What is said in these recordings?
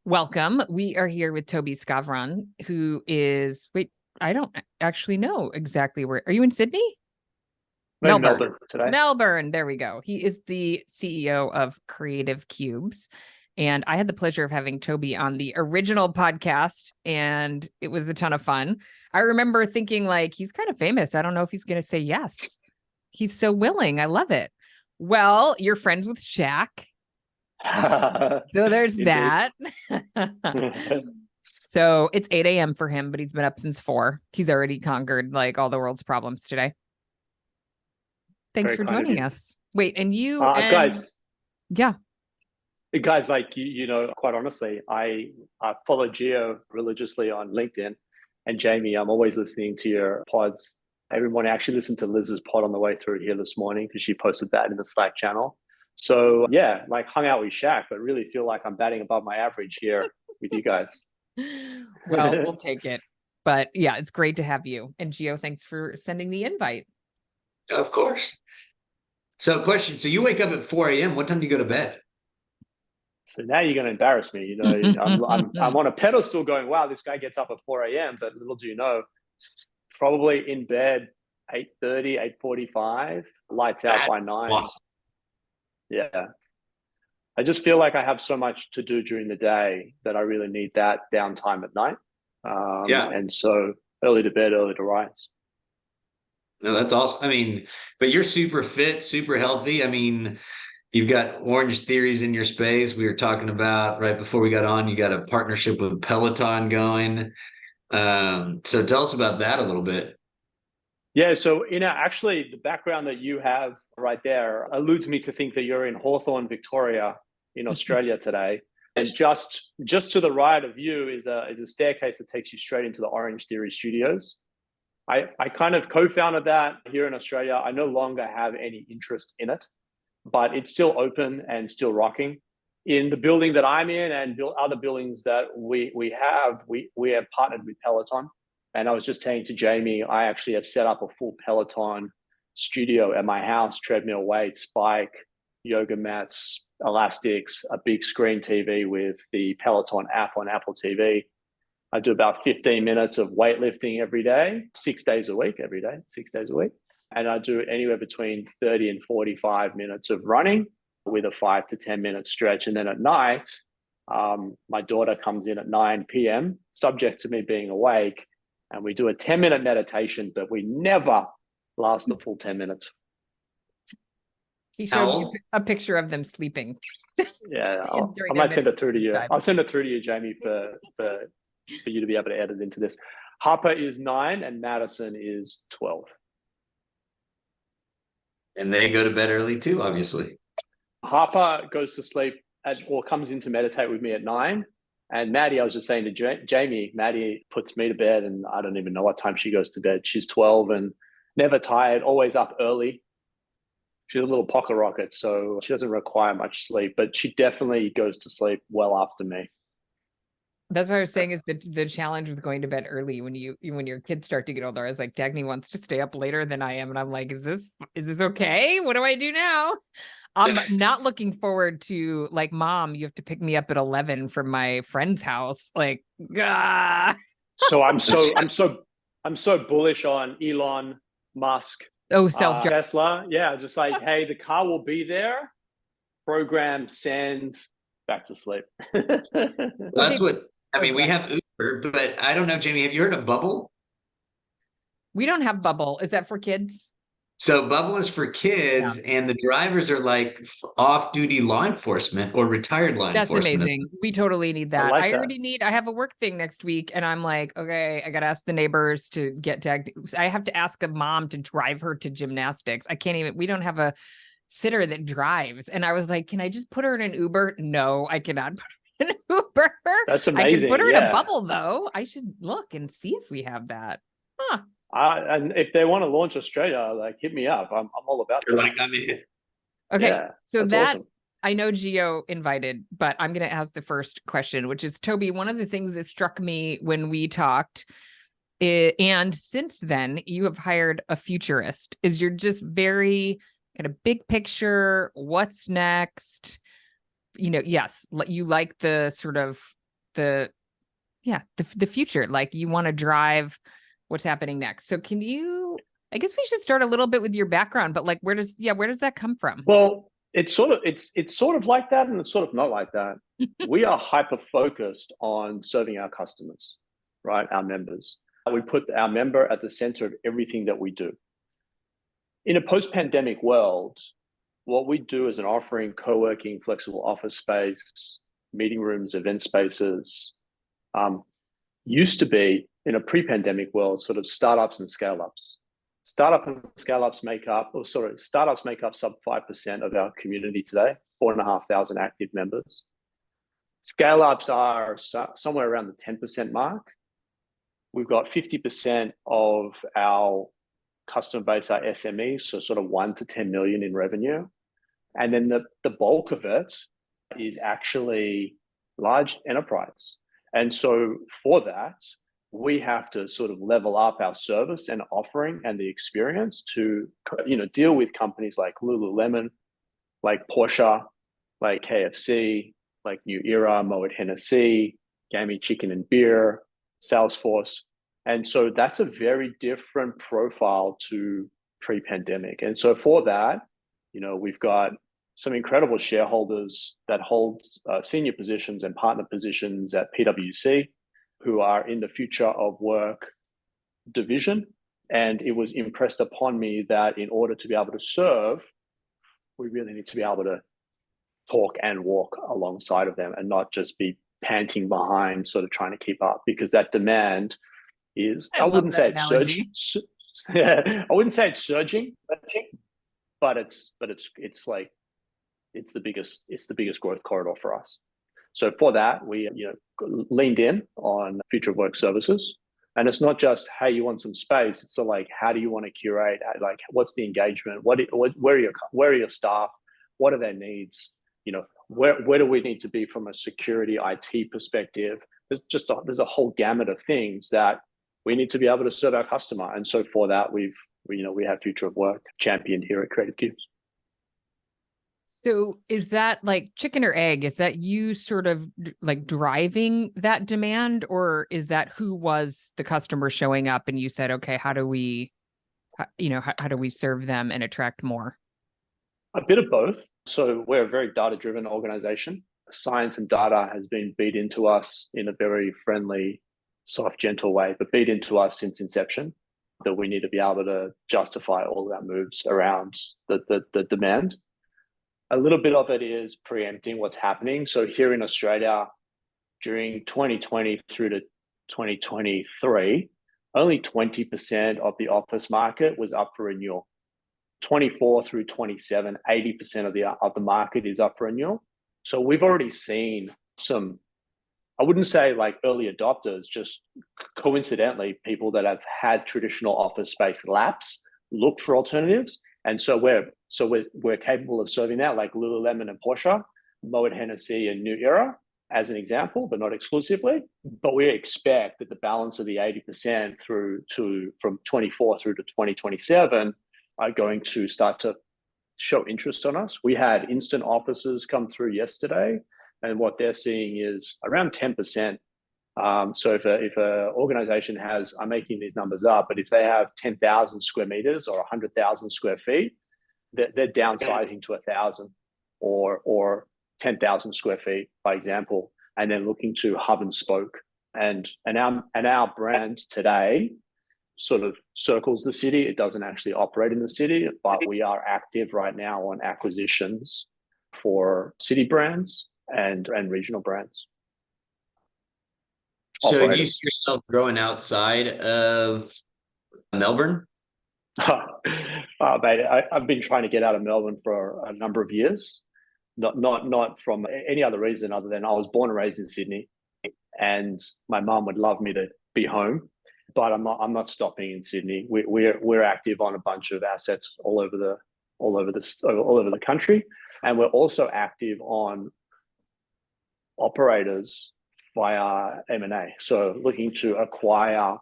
Welcome. We are here with Tobi Skovron, who is, I don't actually know exactly where. Are you in Sydney? I'm in Melbourne today. Melbourne. There we go. He is the CEO of Creative Cubes. And I had the pleasure of having Tobi on the original podcast, and it was a ton of fun. I remember thinking, like, he's kind of famous. I don't know if he's going to say yes. He's so willing. I love it. Well, you're friends with Shaq. So there's that. So it's 8 a.m. for him, but he's been up since 4. He's already conquered like all the world's problems today. Thanks for joining us. Wait, and you guys. Yeah. Guys, like, quite honestly, I follow Gio religiously on LinkedIn, and Jamie, I'm always listening to your pods. Every morning, I actually listened to Liz's pod on the way through here this morning because she posted that in the Slack channel. So yeah, like hung out with Shaq, but really feel like I'm batting above my average here with you guys. Well, we'll take it. But yeah, it's great to have you. And Gio, thanks for sending the invite. Of course. So question, so you wake up at 4 a.m. What time do you go to bed? So now you're going to embarrass me. I'm on a pedestal going, wow, this guy gets up at 4 a.m. But little do you know, probably in bed 8:30, 8:45, lights out by 9. Awesome. Yeah. I just feel like I have so much to do during the day that I really need that downtime at night. And so early to bed, early to rise. No, that's awesome. I mean, but you're super fit, super healthy. I mean, you've got Orange Theories in your space. We were talking about right before we got on, you got a partnership with Peloton going. So tell us about that a little bit. Yeah, so actually the background that you have right there alludes me to think that you're in Hawthorne, Victoria, in Australia today. And just to the right of you is a staircase that takes you straight into the Orange Theory studios. I kind of co-founded that here in Australia. I no longer have any interest in it, but it's still open and still rocking. In the building that I'm in and other buildings that we have partnered with Peloton. And I was just saying to Jamie, I actually have set up a full Peloton studio at my house, treadmill weights, bike, yoga mats, elastics, a big screen TV with the Peloton app on Apple TV. I do about 15 minutes of weightlifting every day, 6 days a week, every day, 6 days a week. And I do anywhere between 30 and 45 minutes of running with a 5 to 10 minute stretch. And then at night, my daughter comes in at 9 p.m., subject to me being awake, and we do a 10-minute meditation, but we never last the full 10 minutes. He showed me a picture of them sleeping. Yeah, I might send it through to you. I'll send it through to you, Jamie, for you to be able to edit into this. Harper is 9 and Madison is 12. And they go to bed early too, obviously. Harper goes to sleep or comes in to meditate with me at 9. And Maddie, I was just saying to Jamie, Maddie puts me to bed, and I don't even know what time she goes to bed. She's 12 and never tired, always up early. She's a little pocket rocket, so she doesn't require much sleep, but she definitely goes to sleep well after me. That's what I was saying is the challenge with going to bed early when your kids start to get older. I was like, Dagny wants to stay up later than I am. And I'm like, is this okay? What do I do now? I'm not looking forward to, like, Mom, you have to pick me up at 11 from my friend's house. Like, ah. So I'm so bullish on Elon Musk. Self-drive. Tesla. Yeah, just like, hey, the car will be there. Program, send, back to sleep. That's what we have Uber, but I don't know, Jamie, have you heard of Bubble? We don't have Bubble. Is that for kids? So Bubble is for kids, and the drivers are like off-duty law enforcement or retired law enforcement. That's amazing. We totally need that. I I have a work thing next week, and I'm like, okay, I got to ask the neighbors to get tagged. I have to ask a mom to drive her to gymnastics. We don't have a sitter that drives. And I was like, can I just put her in an Uber? No, I cannot put her in an Uber. That's amazing. I can put her in a Bubble, though. I should look and see if we have that. Huh. And if they want to launch Australia, like, hit me up. I'm all about that. Like, I'm in. Okay, yeah, so that awesome. I know Gio invited, but I'm going to ask the first question, which is, Tobi, one of the things that struck me when we talked, and since then you have hired a futurist, is you're just very kind of big picture. What's next? Yes, you like the sort of the future. Like you want to drive what's happening next. So I guess we should start a little bit with your background, but like where does that come from? Well, it's sort of like that, and it's sort of not like that. We are hyper focused on serving our customers, right? Our members. We put our member at the center of everything that we do. In a post-pandemic world, what we do as an offering, co-working, flexible office space, meeting rooms, event spaces, used to be in a pre-pandemic world, sort of startups and scale-ups. Startups make up sub 5% of our community today, 4,500 active members. Scale-ups are somewhere around the 10% mark. We've got 50% of our customer base are SMEs, so sort of 1 to 10 million in revenue. And then the bulk of it is actually large enterprise. And so for that, we have to sort of level up our service and offering and the experience to, deal with companies like Lululemon, like Porsche, like KFC, like New Era, Moet Hennessy, Gammy Chicken and Beer, Salesforce. And so that's a very different profile to pre-pandemic. And so for that, we've got some incredible shareholders that hold senior positions and partner positions at PwC, who are in the future of work division. And it was impressed upon me that in order to be able to serve, we really need to be able to talk and walk alongside of them and not just be panting behind, sort of trying to keep up, because that demand is, I wouldn't say it's surging. I wouldn't say it's surging, but it's the biggest growth corridor for us. So for that, we leaned in on future of work services. And it's not just, hey, you want some space. It's like, how do you want to curate? Like, what's the engagement? Where are your staff? What are their needs? Where do we need to be from a security IT perspective? There's a whole gamut of things that we need to be able to serve our customer. And so for that, we have future of work championed here at Creative Cubes. So is that like chicken or egg? Is that you sort of like driving that demand, or is that who was the customer showing up and you said, okay, how do we serve them and attract more? A bit of both. So we're a very data-driven organization. Science and data has been beat into us in a very friendly, soft, gentle way, but beat into us since inception, that we need to be able to justify all of our moves around the demand. A little bit of it is preempting what's happening. So here in Australia, during 2020 through to 2023, only 20% of the office market was up for renewal. 24 through 27, 80% of the market is up for renewal. So we've already seen some, I wouldn't say like early adopters, just coincidentally, people that have had traditional office space lapse look for alternatives. And so we're capable of serving that, like Lululemon and Porsche, Moet Hennessy and New Era, as an example, but not exclusively. But we expect that the balance of the 80% from 24 through to 2027 are going to start to show interest on us. We had instant offices come through yesterday, and what they're seeing is around 10%. So if an organization has, I'm making these numbers up, but if they have 10,000 square meters or 100,000 square feet, they're downsizing to 1,000 or 10,000 square feet, by example, and then looking to hub and spoke. And our brand today sort of circles the city. It doesn't actually operate in the city, but we are active right now on acquisitions for city brands and regional brands. So do you see yourself growing outside of Melbourne? Mate, I've been trying to get out of Melbourne for a number of years, not from any other reason other than I was born and raised in Sydney, and my mum would love me to be home, but I'm not stopping in Sydney. We're active on a bunch of assets all over the country, and we're also active on operators via M&A. So looking to acquire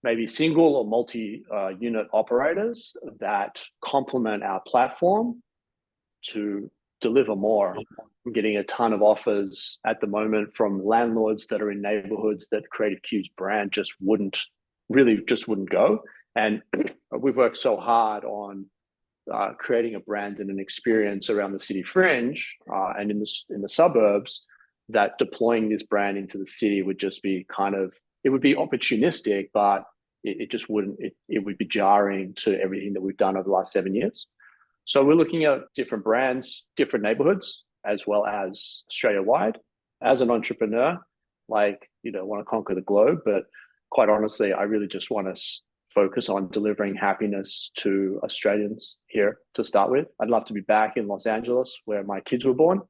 maybe single or multi-unit operators that complement our platform to deliver more. I'm getting a ton of offers at the moment from landlords that are in neighborhoods that Creative Cube's brand just wouldn't go. And we've worked so hard on creating a brand and an experience around the city fringe and in the suburbs, that deploying this brand into the city would just be it would be opportunistic, but it just wouldn't, it would be jarring to everything that we've done over the last 7 years. So we're looking at different brands, different neighborhoods, as well as Australia-wide. As an entrepreneur, want to conquer the globe, but quite honestly, I really just want to focus on delivering happiness to Australians here to start with. I'd love to be back in Los Angeles where my kids were born,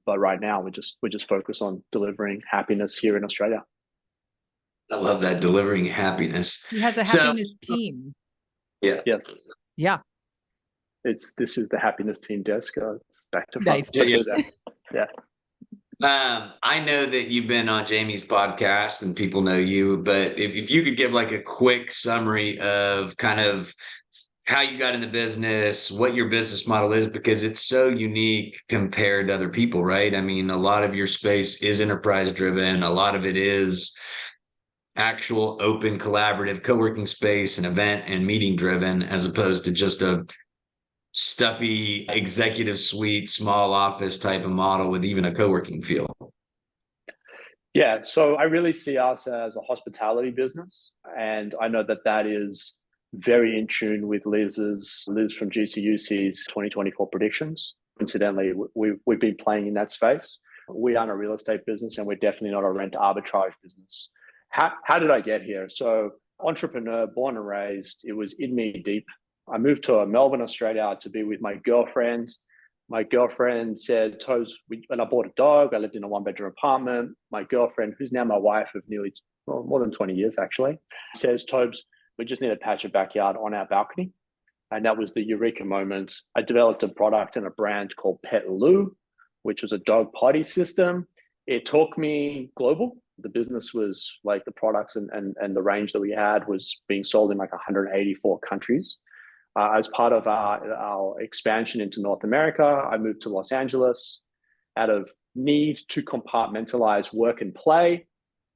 but right now we're just focused on delivering happiness here in Australia. I love that, delivering happiness. He has a happiness team. Yeah. Yes. Yeah. This is the happiness team desk. It's back to nice. Yeah. I know that you've been on Jamie's podcast and people know you, but if you could give like a quick summary of kind of how you got in the business, what your business model is, because it's so unique compared to other people, right? I mean, a lot of your space is enterprise driven. A lot of it is actual open collaborative co-working space and event and meeting driven, as opposed to just a stuffy executive suite, small office type of model with even a co-working feel. Yeah, so I really see us as a hospitality business, and I know that is very in tune with Liz from GCUC's 2024 predictions. Incidentally, we've been playing in that space. We aren't a real estate business, and we're definitely not a rent arbitrage business. How did I get here? So entrepreneur, born and raised, it was in me deep. I moved to Melbourne, Australia to be with my girlfriend. My girlfriend said, Tobes, and I bought a dog. I lived in a 1-bedroom apartment. My girlfriend, who's now my wife of more than 20 years actually, says, Tobes, we just need a patch of backyard on our balcony. And that was the eureka moment. I developed a product and a brand called Pet Loo, which was a dog potty system. It took me global. The business was like the products and the range that we had was being sold in like 184 countries. As part of our expansion into North America, I moved to Los Angeles out of need to compartmentalize work and play.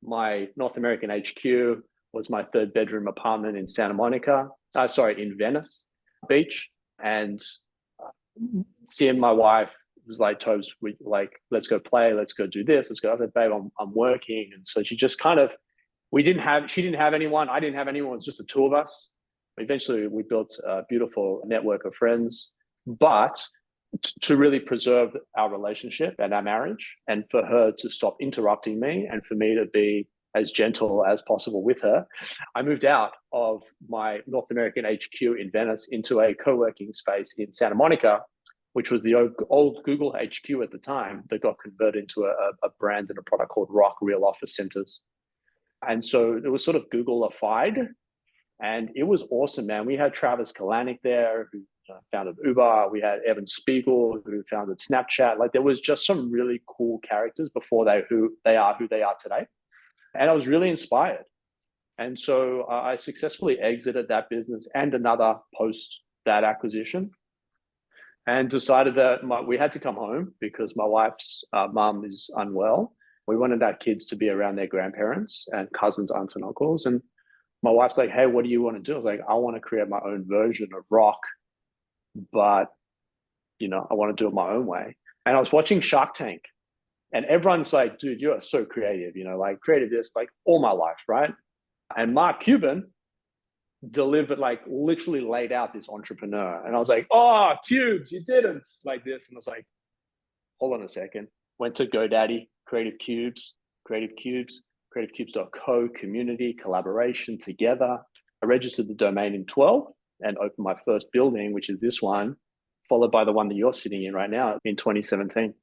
My North American HQ was my 3-bedroom apartment in in Venice Beach. And seeing my wife was like, Tobes, let's go play, let's go do this, let's go. I said, babe, I'm working. And so she just she didn't have anyone, I didn't have anyone, it was just the two of us. Eventually, we built a beautiful network of friends, but to really preserve our relationship and our marriage, and for her to stop interrupting me and for me to be as gentle as possible with her, I moved out of my North American HQ in Venice into a co-working space in Santa Monica, which was the old Google HQ at the time that got converted into a brand and a product called Rock Real Office Centers. And so it was sort of Google-ified. And it was awesome, man. We had Travis Kalanick there, who founded Uber. We had Evan Spiegel, who founded Snapchat. Like, there was just some really cool characters before who they are today. And I was really inspired. And so I successfully exited that business and another post that acquisition, and decided that we had to come home because my wife's mum is unwell. We wanted our kids to be around their grandparents and cousins, aunts and uncles. And my wife's like, hey, what do you want to do? I was like, I want to create my own version of rock, but, I want to do it my own way. And I was watching Shark Tank, and everyone's like, dude, you are so creative, created this like all my life, right? And Mark Cuban delivered, literally laid out this entrepreneur. And I was like, oh, Cubes, you didn't like this. And I was like, hold on a second. Went to GoDaddy, Creative Cubes, creativecubes.co, community, collaboration, together. I registered the domain in 12 and opened my first building, which is this one, followed by the one that you're sitting in right now in 2017.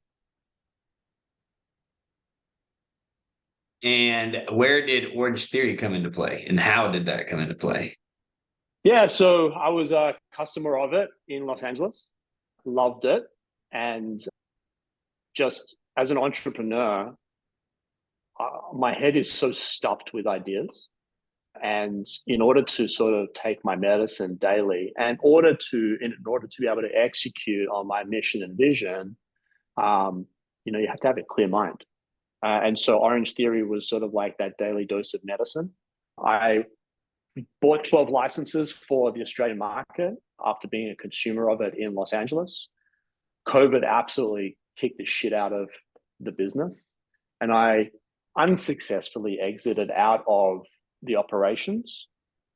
And where did Orange Theory come into play, and how did that come into play? Yeah, so I was a customer of it in Los Angeles, loved it. And just as an entrepreneur, my head is so stuffed with ideas. And in order to sort of take my medicine daily, and in order to be able to execute on my mission and vision, you have to have a clear mind. And so Orange Theory was sort of like that daily dose of medicine. I bought 12 licenses for the Australian market after being a consumer of it in Los Angeles. COVID absolutely kicked the shit out of the business. And I unsuccessfully exited out of the operations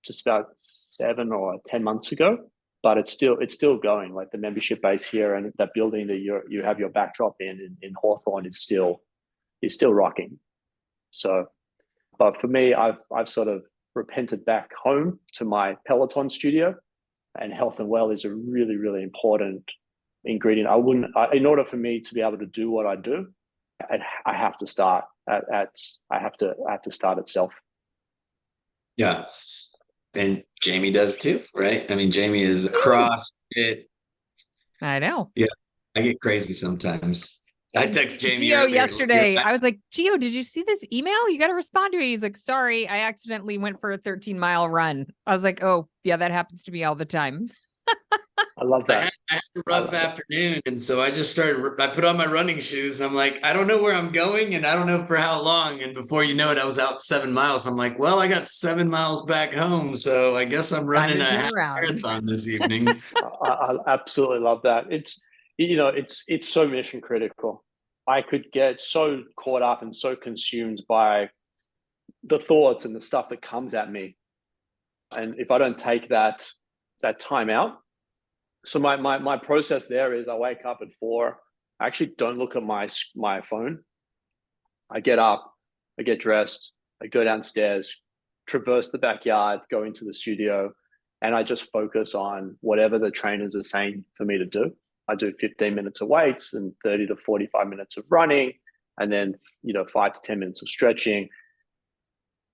just about 7 or 10 months ago. But it's still going. Like the membership base here and that building that you have your backdrop in Hawthorne is still rocking. So, but for me, I've sort of repented back home to my Peloton studio, and health and well is a really, really important ingredient. In order for me to be able to do what I do, I have to start I have to start at self. Yeah. And Jamie does too, right? I mean, Jamie is CrossFit. I know. Yeah. I get crazy sometimes. I text Jamie Gio earlier. yesterday. I was like, Gio, did you see this email? You got to respond to it. He's like, sorry, I accidentally went for a 13-mile run. I was like, oh, yeah, that happens to me all the time. I love that. I had a rough afternoon. And so I put on my running shoes. I'm like, I don't know where I'm going and I don't know for how long. And before you know it, I was out 7 miles. I'm like, well, I got 7 miles back home. So I guess I'm running a half marathon this evening. I absolutely love that. It's so mission critical. I could get so caught up and so consumed by the thoughts and the stuff that comes at me. And if I don't take that time out, so my process there is I wake up at 4. I actually don't look at my phone. I get up, I get dressed, I go downstairs, traverse the backyard, go into the studio, and I just focus on whatever the trainers are saying for me to do. I do 15 minutes of weights and 30 to 45 minutes of running, and then 5 to 10 minutes of stretching.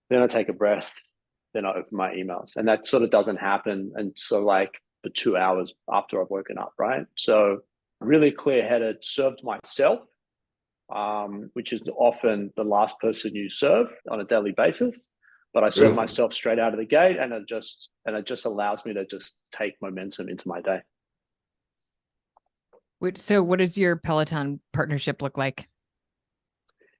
Then I take a breath, then I open my emails, and that sort of doesn't happen until like for 2 hours after I've woken up, right? So really clear-headed, served myself, which is often the last person you serve on a daily basis. But I serve myself straight out of the gate, and it just allows me to just take momentum into my day. So what does your Peloton partnership look like?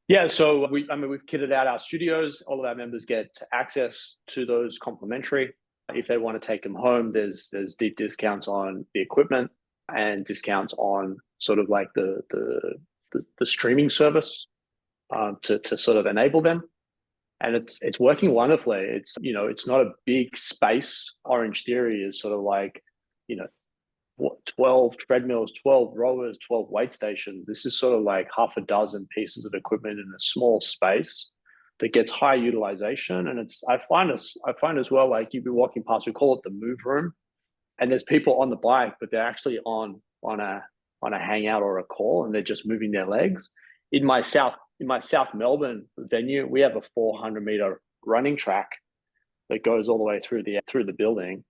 Yeah, so we've kitted out our studios. All of our members get access to those complimentary. If they want to take them home, there's deep discounts on the equipment and discounts on sort of like the streaming service to sort of enable them. And it's working wonderfully. It's not a big space. Orange Theory is sort of like 12 treadmills, 12 rowers, 12 weight stations. This is sort of like half a dozen pieces of equipment in a small space that gets high utilization. And I find as well, like you've been walking past, we call it the move room, and there's people on the bike, but they're actually on a hangout or a call, and they're just moving their legs. In my South Melbourne venue, we have a 400-meter running track that goes all the way through the building.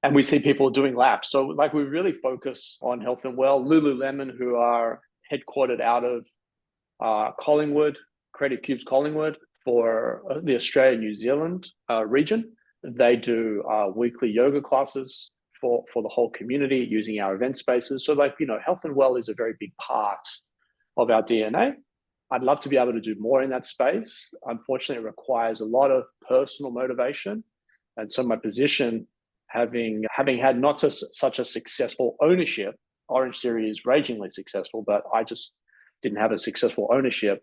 And we see people doing laps. So like we really focus on health and well. Lululemon, who are headquartered out of Collingwood, Creative Cubes Collingwood, for the Australia-New Zealand region. They do weekly yoga classes for the whole community using our event spaces. So health and well is a very big part of our DNA. I'd love to be able to do more in that space. Unfortunately, it requires a lot of personal motivation. And so my position, having had not such a successful ownership, Orange Theory is ragingly successful, but I just didn't have a successful ownership.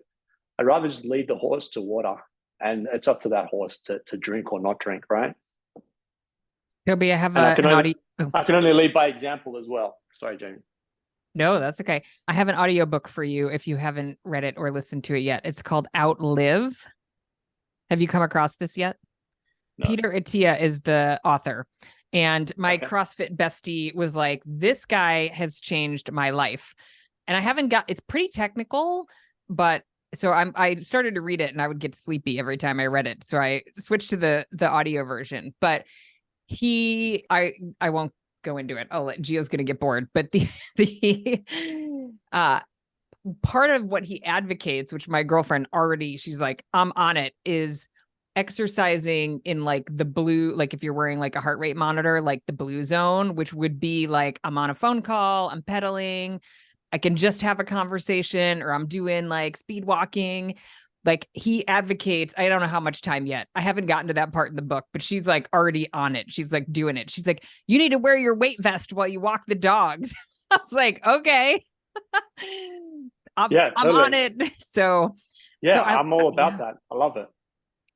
I'd rather just lead the horse to water, and it's up to that horse to drink or not drink, right? Tobi, I have I can only lead by example as well. Sorry, Jamie. No, that's okay. I have an audiobook for you if you haven't read it or listened to it yet. It's called Outlive. Have you come across this yet? No. Peter Attia is the author. And my CrossFit bestie was like, this guy has changed my life. And it's pretty technical, but so I started to read it and I would get sleepy every time I read it. So I switched to the audio version, but I won't go into it. Oh, Gio's going to get bored, but the part of what he advocates, which my girlfriend already, she's like, I'm on it, is exercising in like the blue, like if you're wearing like a heart rate monitor, like the blue zone, which would be like I'm on a phone call, I'm pedaling, I can just have a conversation, or I'm doing like speed walking. Like he advocates, I don't know how much time yet. I haven't gotten to that part in the book, but she's like already on it. She's like doing it. She's like, you need to wear your weight vest while you walk the dogs. I was like, okay. I'm totally. on it. So I'm all about that. I love it.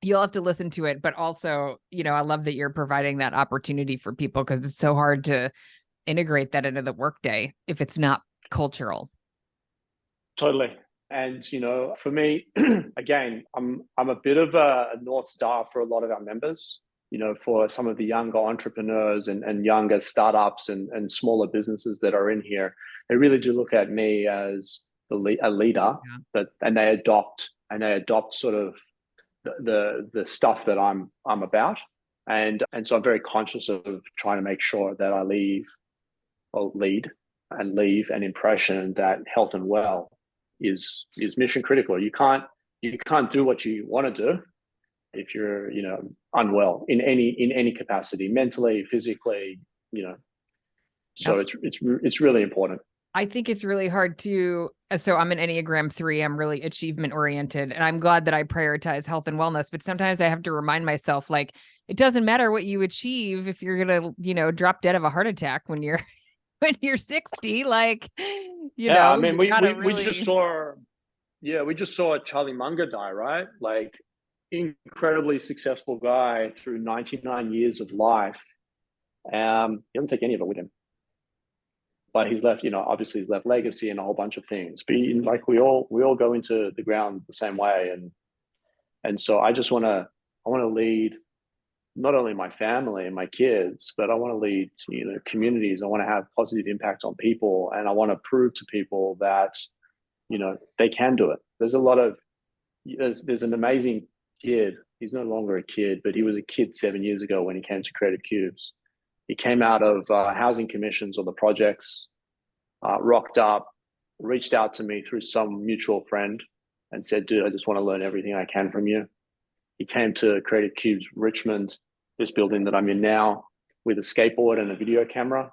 You'll have to listen to it, but also, I love that you're providing that opportunity for people, because it's so hard to integrate that into the workday if it's not cultural. Totally. And, for me, again, I'm a bit of a North Star for a lot of our members, for some of the younger entrepreneurs and younger startups and smaller businesses that are in here. They really do look at me as a leader, and they adopt sort of the stuff that I'm about. And so I'm very conscious of trying to make sure that I leave an impression that health and well is mission critical. You can't do what you want to do if you're unwell in any capacity, mentally, physically, so it's really important. I think it's really hard to, so I'm an Enneagram 3, I'm really achievement oriented, and I'm glad that I prioritize health and wellness, but sometimes I have to remind myself, like, it doesn't matter what you achieve if you're going to, drop dead of a heart attack when you're 60, like, I mean, we just saw Charlie Munger die, right? Like, incredibly successful guy through 99 years of life. He doesn't take any of it with him, but he's left, obviously he's left legacy and a whole bunch of things. But like we all go into the ground the same way, and so I want to lead not only my family and my kids, but I want to lead, communities. I want to have positive impact on people, and I want to prove to people that, they can do it. There's an amazing kid. He's no longer a kid, but he was a kid 7 years ago when he came to Creative Cubes. He came out of housing commissions or the projects, rocked up, reached out to me through some mutual friend and said, dude, I just want to learn everything I can from you. He came to Creative Cubes Richmond, this building that I'm in now, with a skateboard and a video camera.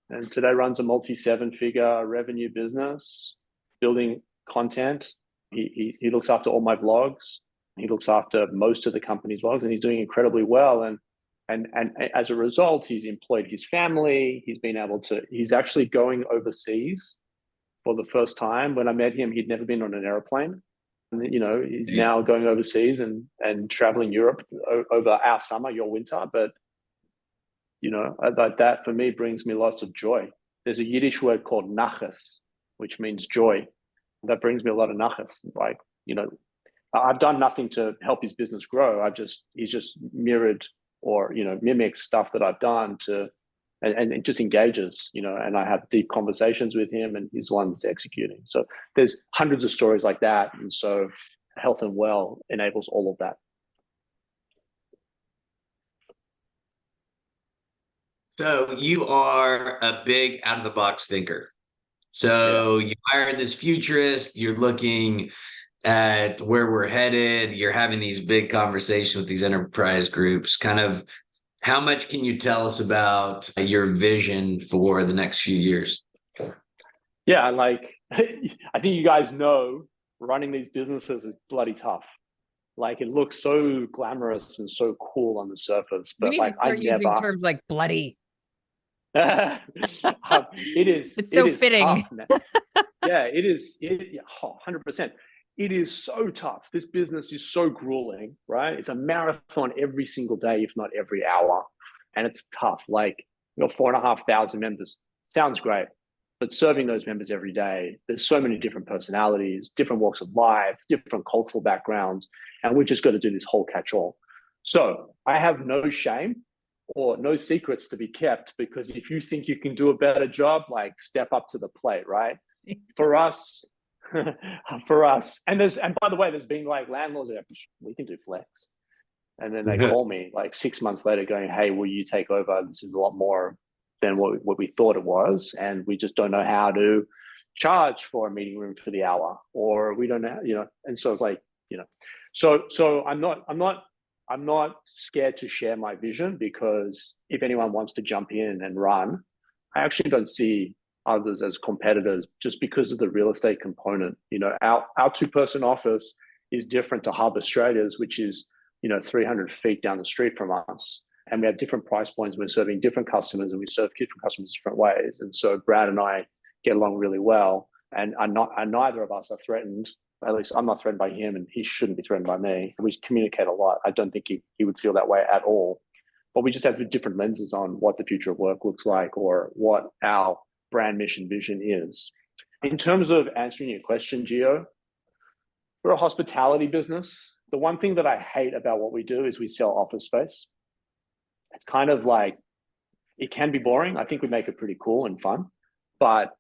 And today runs a multi-7-figure revenue business, building content. He looks after all my vlogs. He looks after most of the company's vlogs, and he's doing incredibly well. And as a result, he's employed his family. He's actually going overseas for the first time. When I met him, he'd never been on an airplane. And, he's now going overseas and traveling Europe over our summer, your winter. But, that for me brings me lots of joy. There's a Yiddish word called nachas, which means joy. That brings me a lot of nachas. Like, I've done nothing to help his business grow. He's just mirrored or, mimics stuff that I've done and it just engages, and I have deep conversations with him, and he's the one that's executing. So there's hundreds of stories like that. And so health and well enables all of that. So you are a big out of the box thinker. So you hired this futurist, you're looking at where we're headed, you're having these big conversations with these enterprise groups. Kind of, how much can you tell us about your vision for the next few years? Yeah, like, I think you guys know running these businesses is bloody tough. Like, it looks so glamorous and so cool on the surface, but we need to start using terms like bloody. It is. It's so fitting. Tough, man. Yeah, it is. 100%. It is so tough. This business is so grueling, right? It's a marathon every single day, if not every hour. And it's tough. Like, 4,500 members. Sounds great. But serving those members every day, there's so many different personalities, different walks of life, different cultural backgrounds. And we've just got to do this whole catch-all. So I have no shame or no secrets to be kept, because if you think you can do a better job, like, step up to the plate, right? For us, and by the way, there's been like landlords that we can do flex, and then they call me like 6 months later going, hey, will you take over? This is a lot more than what we thought it was, and we just don't know how to charge for a meeting room for the hour, or we don't know, and so it's like, so I'm not I'm not scared to share my vision, because if anyone wants to jump in and run, I actually don't see others as competitors just because of the real estate component. Our 2-person office is different to Hub Australia's, which is 300 feet down the street from us, and we have different price points. We're serving different customers, and we serve different customers different ways. And so Brad and I get along really well, and neither of us are threatened. At least I'm not threatened by him, and he shouldn't be threatened by me. We communicate a lot. I don't think he would feel that way at all. But we just have different lenses on what the future of work looks like, or what our brand mission vision is. In terms of answering your question, Gio, we're a hospitality business. The one thing that I hate about what we do is we sell office space. It's kind of like, it can be boring. I think we make it pretty cool and fun. But,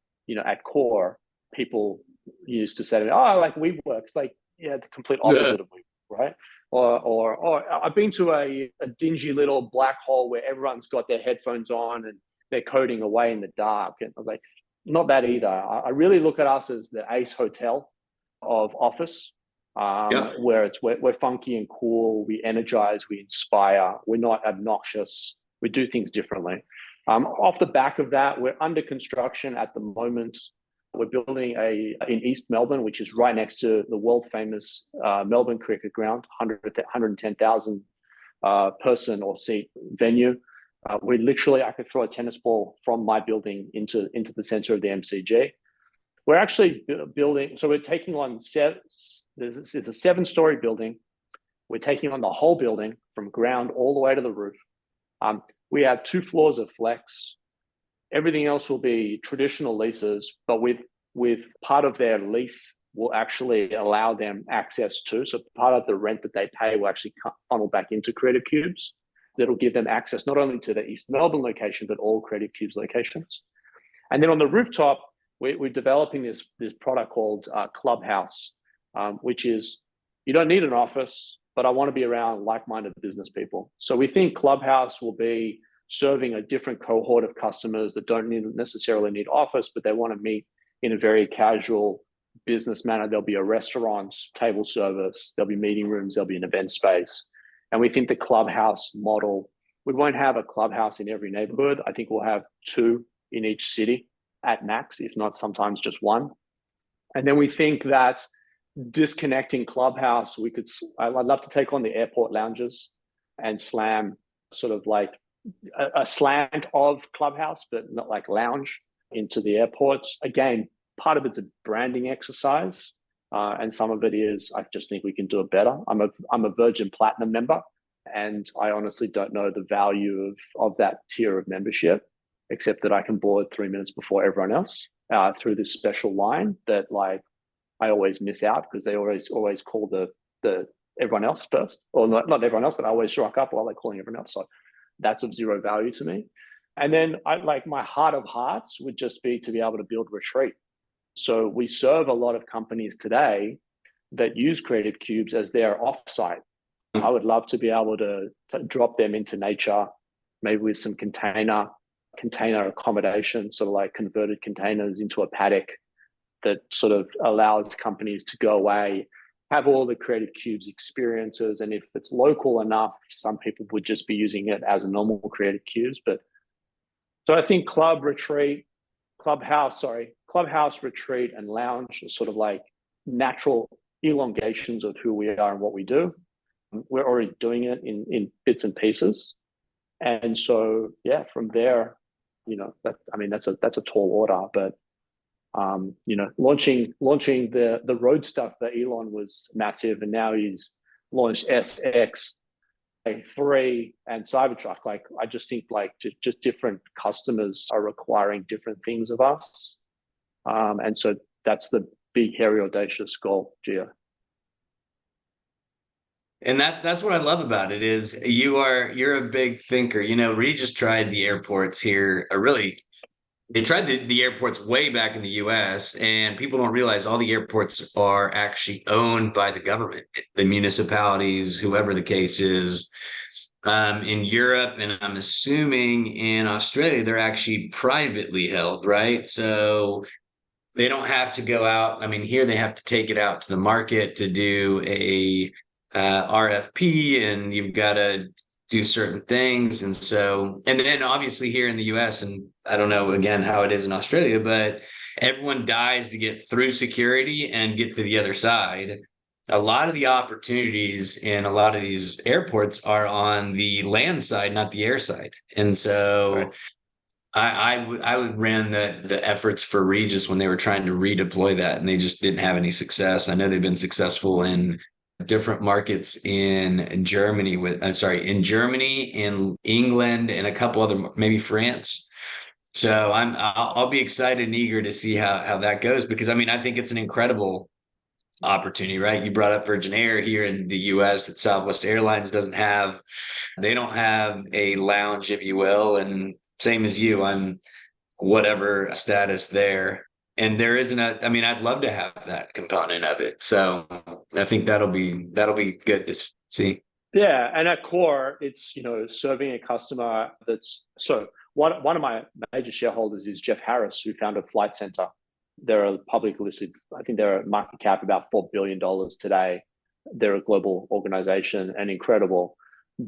at core, people used to say to me, oh, like WeWork. It's like, yeah, the complete opposite of WeWork, right? Or I've been to a dingy little black hole where everyone's got their headphones on and they're coding away in the dark. And I was like, not that either. I really look at us as the Ace Hotel of office, where we're funky and cool. We energize, we inspire. We're not obnoxious. We do things differently. Off the back of that, we're under construction at the moment. We're building in East Melbourne, which is right next to the world famous Melbourne Cricket Ground, 110,000 person or seat venue. We literally, I could throw a tennis ball from my building into the center of the MCG. We're actually building, so we're taking on it's a 7-story building. We're taking on the whole building from ground all the way to the roof. We have 2 floors of flex. Everything else will be traditional leases, but with part of their lease will actually allow them access to. So part of the rent that they pay will actually funnel back into Creative Cubes. That'll give them access not only to the East Melbourne location, but all Creative Cubes locations. And then on the rooftop, we're developing this product called Clubhouse, which is, you don't need an office, but I want to be around like-minded business people. So we think Clubhouse will be serving a different cohort of customers that don't necessarily need office, but they want to meet in a very casual business manner. There'll be a restaurant, table service, there'll be meeting rooms, there'll be an event space. And we think the Clubhouse model, we won't have a Clubhouse in every neighborhood. I think we'll have 2 in each city at max, if not sometimes just 1. And then we think that disconnecting Clubhouse, I'd love to take on the airport lounges and slam sort of like a slant of Clubhouse, but not like lounge into the airports. Again, part of it's a branding exercise, and some of it is, I just think we can do it better. I'm a Virgin Platinum member, and I honestly don't know the value of that tier of membership, except that I can board 3 minutes before everyone else through this special line that like I always miss out, because they always call the everyone else first, or not everyone else, but I always rock up while they're calling everyone else. So that's of zero value to me. And then my heart of hearts would just be to be able to build retreat. So we serve a lot of companies today that use Creative Cubes as their offsite. I would love to be able to drop them into nature, maybe with some container accommodation, sort of like converted containers into a paddock that sort of allows companies to go away, have all the Creative Cubes experiences. And if it's local enough, some people would just be using it as a normal Creative Cubes. But so I think Clubhouse, retreat, and lounge are sort of like natural elongations of who we are and what we do. We're already doing it in bits and pieces. And so, yeah, from there, that's a tall order, but launching the road stuff for Elon was massive, and now he's launched SX, A3, and Cybertruck. Like, I just think like just different customers are requiring different things of us, and so that's the big, hairy, audacious goal, Gio. And that's what I love about it is you're a big thinker. Regis tried the airports here, they tried the airports way back in the US, and people don't realize all the airports are actually owned by the government, the municipalities, whoever the case is. In Europe, and I'm assuming in Australia, they're actually privately held, right? So they don't have to go out. I mean, here they have to take it out to the market to do a RFP, and you've got to do certain things. And so, and then obviously here in the US, and I don't know again how it is in Australia, but everyone dies to get through security and get to the other side. A lot of the opportunities in a lot of these airports are on the land side, not the air side. And so Right. I would ran the efforts for Regis when they were trying to redeploy that, and they just didn't have any success. I know they've been successful in different markets in Germany in Germany, in England, and a couple other, maybe France. So I'll be excited and eager to see how that goes, because I mean, I think it's an incredible opportunity, right? You brought up Virgin Air here in the US that Southwest Airlines doesn't have. They don't have a lounge, if you will. And same as you, I'm whatever status there. And there isn't I mean, I'd love to have that component of it. So I think that'll be good to see. Yeah, and at core, it's serving a customer that's one of my major shareholders is Jeff Harris, who founded Flight Center. They're a public listed, I think they're a market cap about $4 billion today. They're a global organization and incredible.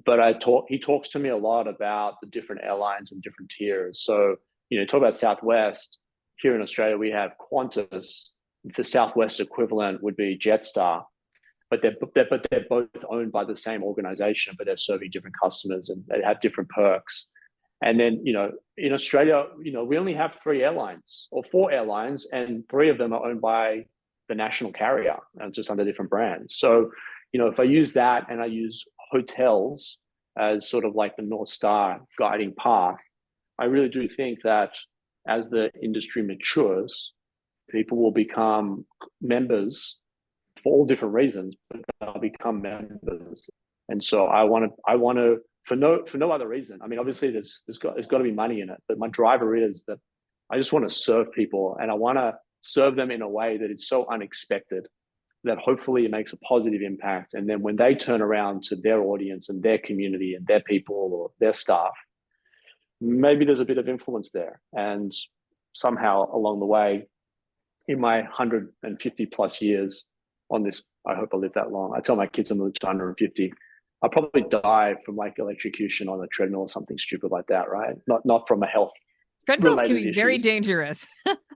But he talks to me a lot about the different airlines and different tiers. So, talk about Southwest. Here in Australia, we have Qantas. The Southwest equivalent would be Jetstar. But they're both owned by the same organization, but they're serving different customers and they have different perks. And then, in Australia, we only have 3 airlines or 4 airlines, and 3 of them are owned by the national carrier, just under different brands. So, if I use that and I use hotels as sort of like the North Star guiding path, I really do think that as the industry matures, people will become members for all different reasons, but they'll become members. And so I want to for no other reason. I mean, obviously there's got to be money in it, but my driver is that I just want to serve people, and I want to serve them in a way that is so unexpected that hopefully it makes a positive impact. And then when they turn around to their audience and their community and their people or their staff, maybe there's a bit of influence there. And somehow along the way, in my 150 plus years on this, I hope I live that long. I tell my kids I'm going to live to 150. I'll probably die from like electrocution on a treadmill or something stupid like that, right? Not from a health. Treadmills can be very dangerous.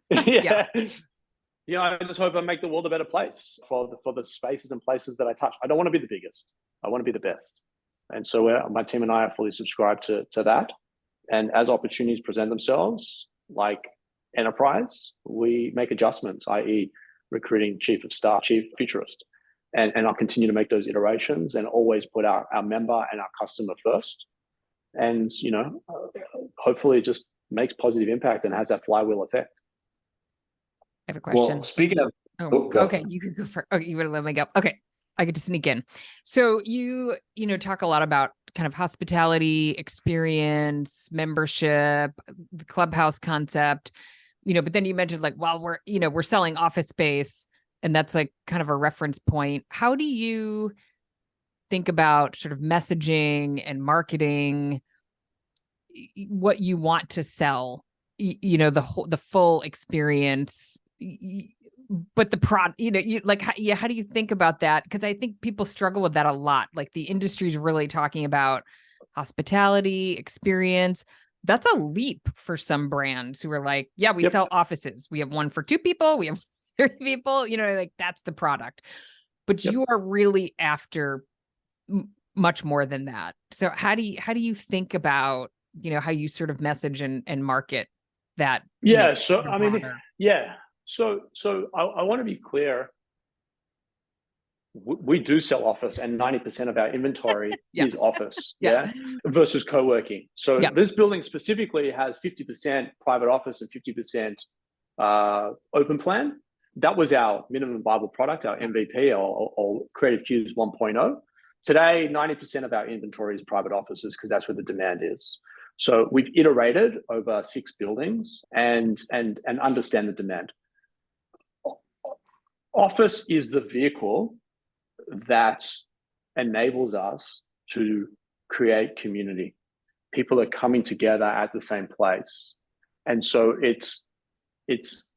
Yeah. I just hope I make the world a better place for the spaces and places that I touch. I don't want to be the biggest. I want to be the best. And so my team and I are fully subscribed to that. And as opportunities present themselves, like Enterprise, we make adjustments, i.e. recruiting chief of staff, chief futurist. And I'll continue to make those iterations and always put our member and our customer first. And, hopefully it just makes positive impact and has that flywheel effect. I have a question. Well, speaking of, okay, you could go first. Okay, you would let me go. Okay, I get to sneak in. So you talk a lot about kind of hospitality, experience, membership, the clubhouse concept, but then you mentioned like, while we're selling office space, and that's like kind of a reference point. How do you think about sort of messaging and marketing what you want to sell, the full experience, but the product, how do you think about that? Because I think people struggle with that a lot. Like the industry is really talking about hospitality, experience. That's a leap for some brands who are like, yeah, we sell offices. We have one for 2 people. We have 3 people, like that's the product. But you are really after much more than that. So how do you think about, how you sort of message and market that? Yeah. So, I mean, yeah. So I want to be clear. We do sell office, and 90% of our inventory is office, versus co-working. So this building specifically has 50% private office and 50% open plan. That was our minimum viable product, our MVP or Creative Cubes 1.0. Today, 90% of our inventory is private offices because that's where the demand is. So we've iterated over 6 buildings and understand the demand. Office is the vehicle that enables us to create community. People are coming together at the same place. And so it's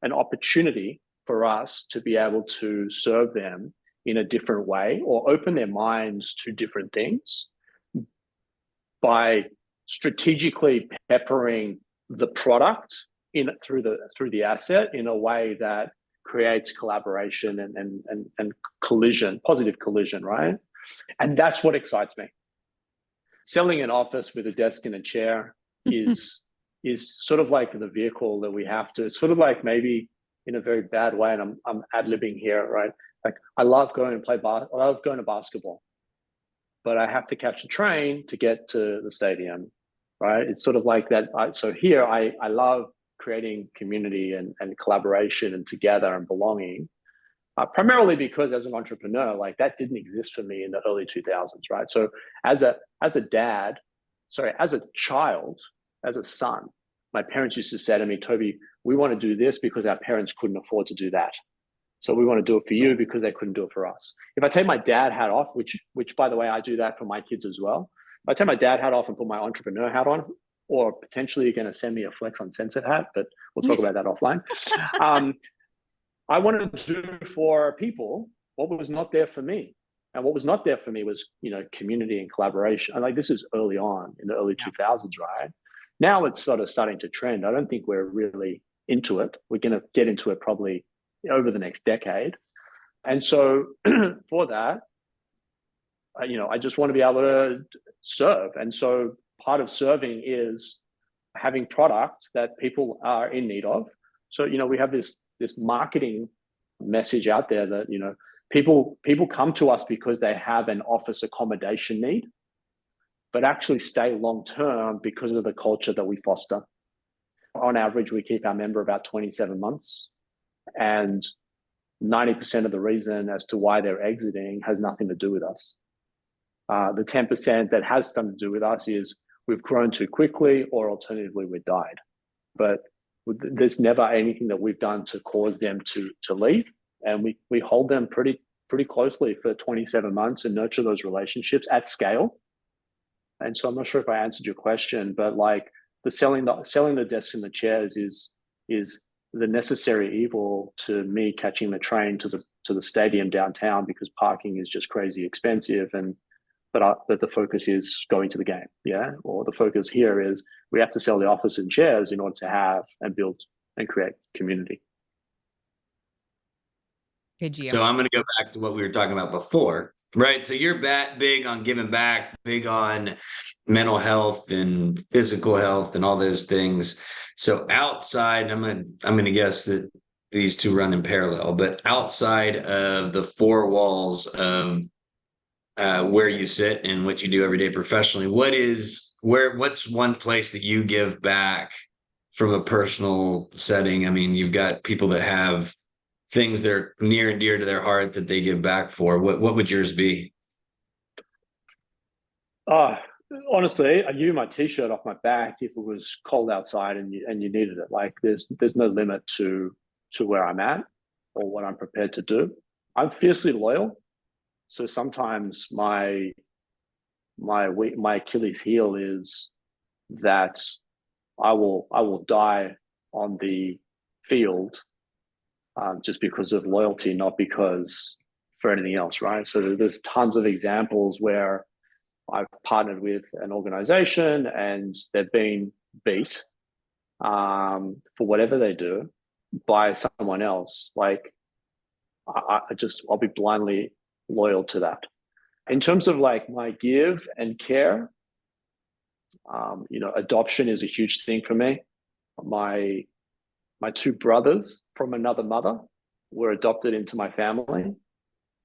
an opportunity for us to be able to serve them in a different way or open their minds to different things by strategically peppering the product in through the asset in a way that creates collaboration and collision, positive collision, right? And that's what excites me. Selling an office with a desk and a chair is sort of like the vehicle that we have to, sort of like maybe in a very bad way, and I'm ad-libbing here, right? Like I love going to basketball, but I have to catch a train to get to the stadium, right? It's sort of like that. So here I love creating community and collaboration and together and belonging, primarily because as an entrepreneur, like that didn't exist for me in the early 2000s, right? So as a child, as a son, my parents used to say to me, Tobi, we want to do this because our parents couldn't afford to do that. So we want to do it for you because they couldn't do it for us. If I take my dad hat off, which by the way, I do that for my kids as well. If I take my dad hat off and put my entrepreneur hat on, or potentially you're going to send me a Flex Uncensored hat, but we'll talk about that offline. I wanted to do for people what was not there for me. And what was not there for me was, community and collaboration. And like this is early on in the early 2000s, right? Now it's sort of starting to trend. I don't think we're really into it. We're going to get into it probably over the next decade. And so for that, I just want to be able to serve. And so part of serving is having product that people are in need of. So, we have this marketing message out there that, people come to us because they have an office accommodation need, but actually stay long-term because of the culture that we foster. On average, we keep our member about 27 months, and 90% of the reason as to why they're exiting has nothing to do with us. The 10% that has something to do with us is we've grown too quickly, or alternatively, we died. But there's never anything that we've done to cause them to leave. And we hold them pretty closely for 27 months and nurture those relationships at scale. And so I'm not sure if I answered your question, but like selling the desks and the chairs is the necessary evil to me catching the train to the stadium downtown because parking is just crazy expensive. But the focus is going to the game, yeah? Or the focus here is we have to sell the office and chairs in order to have and build and create community. So I'm going to go back to what we were talking about before, right? So you're big on giving back, big on mental health and physical health and all those things. So outside, I'm going to guess that these two run in parallel, but outside of the four walls of where you sit and what you do every day professionally, what's one place that you give back from a personal setting? I mean, you've got people that have things that are near and dear to their heart that they give back for. What would yours be? Honestly, I use my t-shirt off my back if it was cold outside and you needed it. Like there's no limit to where I'm at or what I'm prepared to do. I'm fiercely loyal. So sometimes my Achilles heel is that I will die on the field just because of loyalty, not because for anything else, right? So there's tons of examples where I've partnered with an organization and they've been beat for whatever they do by someone else. Like I'll be blindly loyal to that. In terms of like my give and care, adoption is a huge thing for me. My two brothers from another mother were adopted into my family,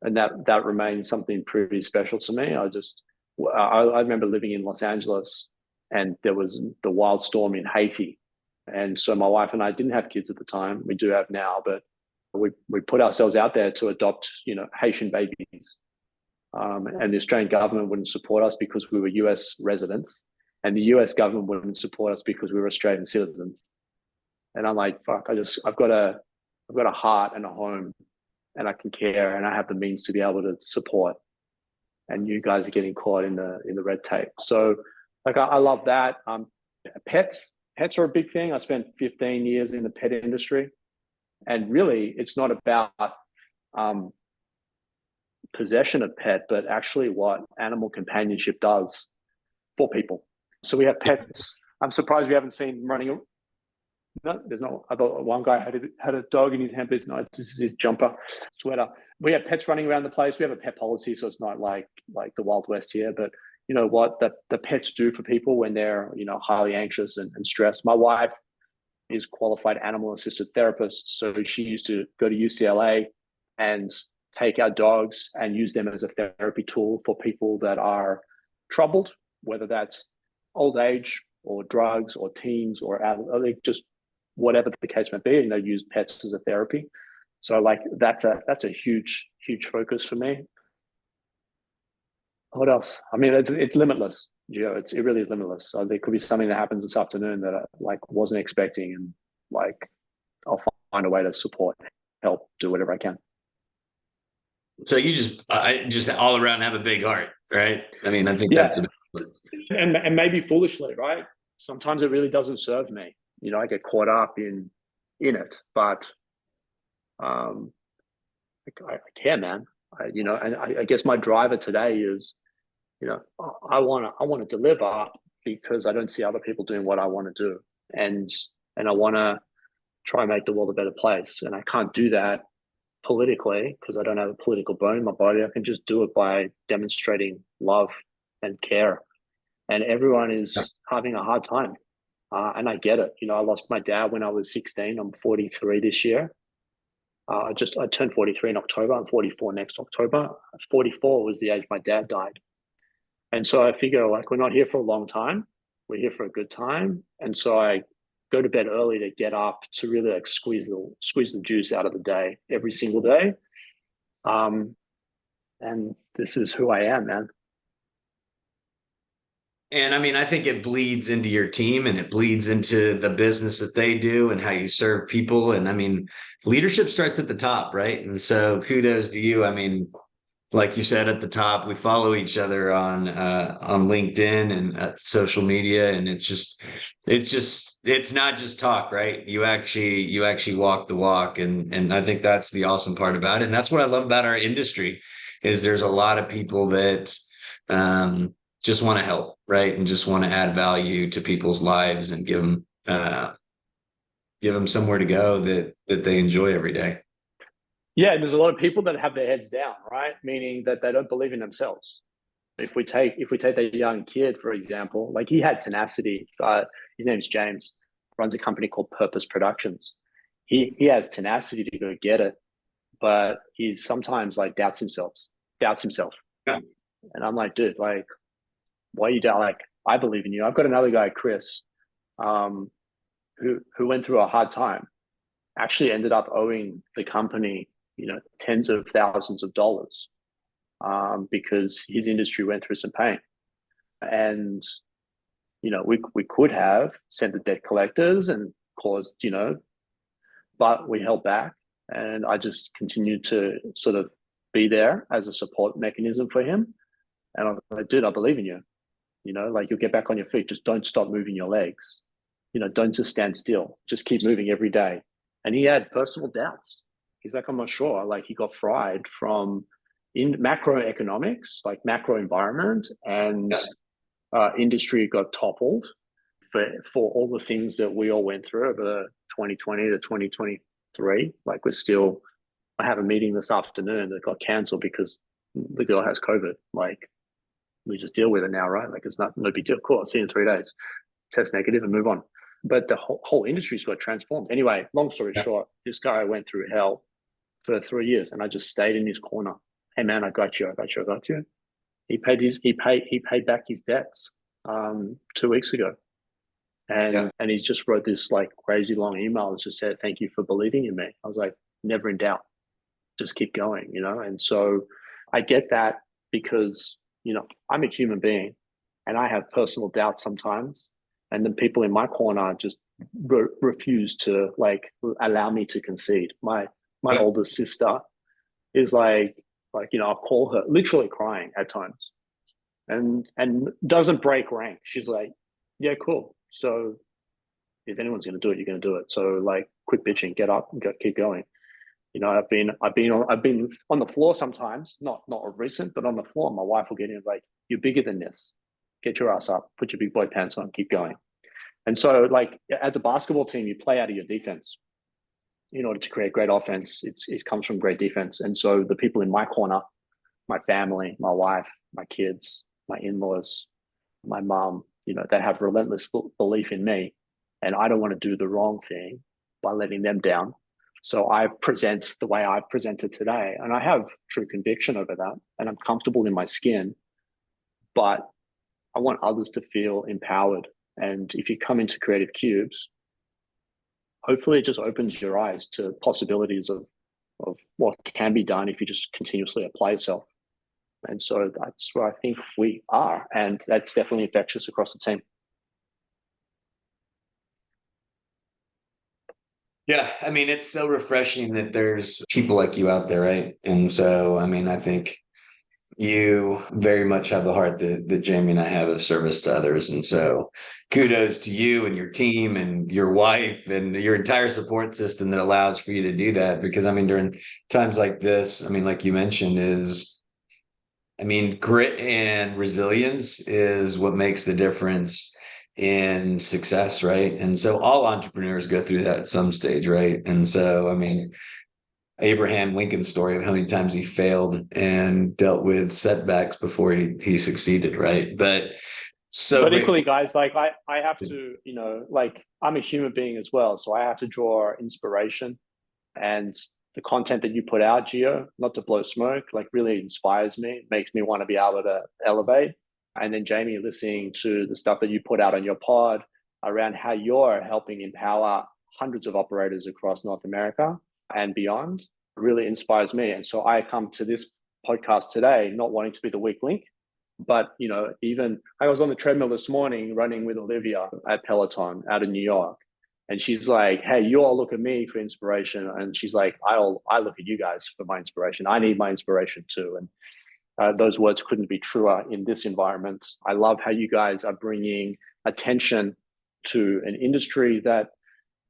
and that remains something pretty special to me. I remember living in Los Angeles, and there was the wild storm in Haiti, and so my wife and I didn't have kids at the time. We do have now, but we put ourselves out there to adopt, Haitian babies, and the Australian government wouldn't support us because we were US residents, and the US government wouldn't support us because we were Australian citizens. And I'm like, fuck, I've got a heart and a home, and I can care, and I have the means to be able to support. And you guys are getting caught in the red tape. So, like, I love that. Pets are a big thing. I spent 15 years in the pet industry, and really, it's not about possession of pet, but actually what animal companionship does for people. So we have pets. I'm surprised we haven't seen running. No, there's no. I thought one guy had a dog in his hand, but it's not. This is his jumper, sweater. We have pets running around the place. We have a pet policy, so it's not like the Wild West here. But you know what the pets do for people when they're highly anxious and stressed. My wife is qualified animal assisted therapist, so she used to go to UCLA and take our dogs and use them as a therapy tool for people that are troubled, whether that's old age or drugs or teens or just whatever the case may be, and they use pets as a therapy. So like that's a huge focus for me. What else? I mean, it's limitless. It really is limitless. So there could be something that happens this afternoon that I wasn't expecting, and I'll find a way to support, help, do whatever I can. So you just all around have a big heart, right? I mean, I think that's and maybe foolishly, right? Sometimes it really doesn't serve me. I get caught up in it, but I care, man. And I guess my driver today is, I want to deliver because I don't see other people doing what I want to do, and I want to try and make the world a better place. And I can't do that politically because I don't have a political bone in my body. I can just do it by demonstrating love and care. And everyone is having a hard time. And I get it. I lost my dad when I was 16. I'm 43 this year. I turned 43 in October. I'm 44 next October. 44 was the age my dad died. And so I figure we're not here for a long time. We're here for a good time. And so I go to bed early to get up to really squeeze the juice out of the day every single day. And this is who I am, man. And I mean, I think it bleeds into your team and it bleeds into the business that they do and how you serve people. And I mean, leadership starts at the top, right? And so kudos to you. I mean, like you said at the top, we follow each other on LinkedIn and social media, and it's not just talk, right? You actually walk the walk, and I think that's the awesome part about it. And that's what I love about our industry is there's a lot of people that just want to help, right? And just want to add value to people's lives and give them somewhere to go that they enjoy every day. Yeah, there's a lot of people that have their heads down, right? Meaning that they don't believe in themselves. If we take that young kid, for example, he had tenacity. His name's James, runs a company called Purpose Productions. He has tenacity to go get it, but he sometimes doubts himself. Yeah. And I'm like, dude, why are you doubt? I believe in you. I've got another guy, Chris, who went through a hard time, actually ended up owing the company tens of thousands of dollars because his industry went through some pain. And we could have sent the debt collectors and caused but we held back, and I just continued to sort of be there as a support mechanism for him. And I'm like, dude, I believe in you. You'll get back on your feet. Just don't stop moving your legs. Don't just stand still. Just keep moving every day. And he had personal doubts. He's like, I'm not sure. He got fried from in macroeconomics, macro environment, and industry got toppled for all the things that we all went through over 2020 to 2023. I have a meeting this afternoon that got canceled because the girl has COVID. We just deal with it now, right? It's no big deal. Cool, I'll see you in 3 days. Test negative and move on. But the whole industry's got transformed. Anyway, long story short, this guy went through hell for 3 years, and I just stayed in his corner. Hey man, I got you. He paid back his debts 2 weeks ago. And he just wrote this crazy long email that just said, thank you for believing in me. I was like, never in doubt. Just keep going, And so I get that because, I'm a human being and I have personal doubts sometimes. And then people in my corner just refuse to allow me to concede. My older sister is I'll call her literally crying at times and doesn't break rank. She's like, yeah, cool. So if anyone's going to do it, you're going to do it. So quit bitching, get up and keep going. I've been on the floor sometimes, not of recent, but on the floor. My wife will get in like, "You're bigger than this. Get your ass up. Put your big boy pants on. Keep going." And so, like, as a basketball team, you play out of your defense in order to create great offense. It comes from great defense. And so the people in my corner, my family, my wife, my kids, my in-laws, my mom, they have relentless belief in me, and I don't want to do the wrong thing by letting them down. So I present the way I've presented today, and I have true conviction over that, and I'm comfortable in my skin, but I want others to feel empowered. And if you come into Creative Cubes, hopefully it just opens your eyes to possibilities of what can be done if you just continuously apply yourself. And so that's where I think we are. And that's definitely infectious across the team. Yeah, I mean, it's so refreshing that there's people like you out there, right? And so, I mean, I think you very much have the heart that Jamie and I have of service to others. And so kudos to you and your team and your wife and your entire support system that allows for you to do that. Because, I mean, during times like this, I mean, like you mentioned, grit and resilience is what makes the difference in success, right? And so all entrepreneurs go through that at some stage, right? And so, I mean, Abraham Lincoln's story of how many times he failed and dealt with setbacks before he succeeded, right? But equally, guys, like I have to, like, I'm a human being as well, so I have to draw inspiration, and the content that you put out, Gio, not to blow smoke, like really inspires me, makes me want to be able to elevate. And then Jamie, listening to the stuff that you put out on your pod around how you're helping empower hundreds of operators across North America and beyond really inspires me. And so I come to this podcast today not wanting to be the weak link, but even I was on the treadmill this morning running with Olivia at Peloton out in New York, and she's like, "Hey, you all look at me for inspiration," and she's like, I look at you guys for my inspiration. I need my inspiration too. And those words couldn't be truer in this environment. I love how you guys are bringing attention to an industry that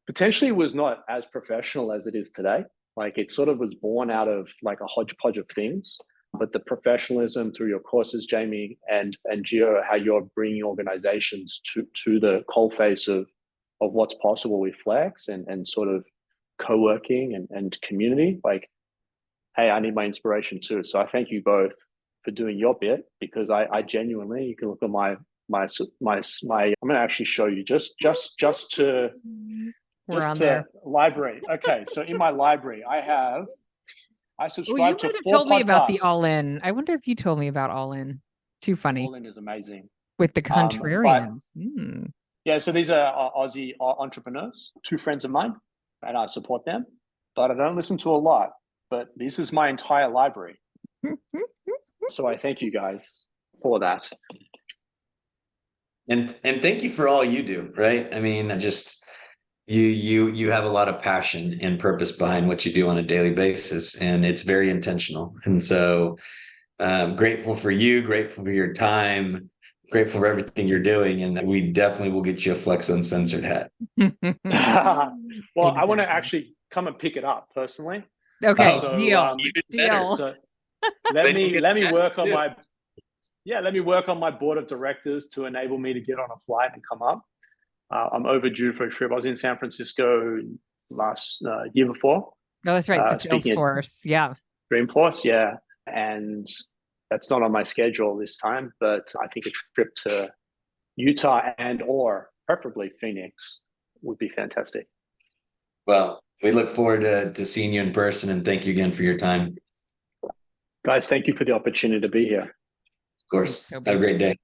potentially was not as professional as it is today. Like, it sort of was born out of like a hodgepodge of things, but the professionalism through your courses, Jamie and Gio, how you're bringing organizations to the coalface of what's possible with Flex and sort of co-working and community. Like, hey, I need my inspiration too. So I thank you both for doing your bit, because I genuinely, you can look at my I'm going to actually show you just to library. Okay, so in my library, I subscribe to 4 podcasts. You might have told me about the All In. I wonder if you told me about All In. Too funny. All In is amazing. With the contrarians. Yeah, so these are Aussie entrepreneurs, 2 friends of mine, and I support them, but I don't listen to a lot. But this is my entire library. So I thank you guys for that. And thank you for all you do, right? I mean, you have a lot of passion and purpose behind what you do on a daily basis, and it's very intentional. And so grateful for you, grateful for your time, grateful for everything you're doing, and we definitely will get you a Flex Uncensored hat. Well, exactly. I want to actually come and pick it up personally. Okay, so, deal. So let me work on let me work on my board of directors to enable me to get on a flight and come up. I'm overdue for a trip. I was in San Francisco last year before. Oh, that's right. The Salesforce, yeah. Dreamforce, yeah. And that's not on my schedule this time, but I think a trip to Utah or preferably Phoenix would be fantastic. Well, we look forward to seeing you in person, and thank you again for your time. Guys, thank you for the opportunity to be here. Of course. Have a great day.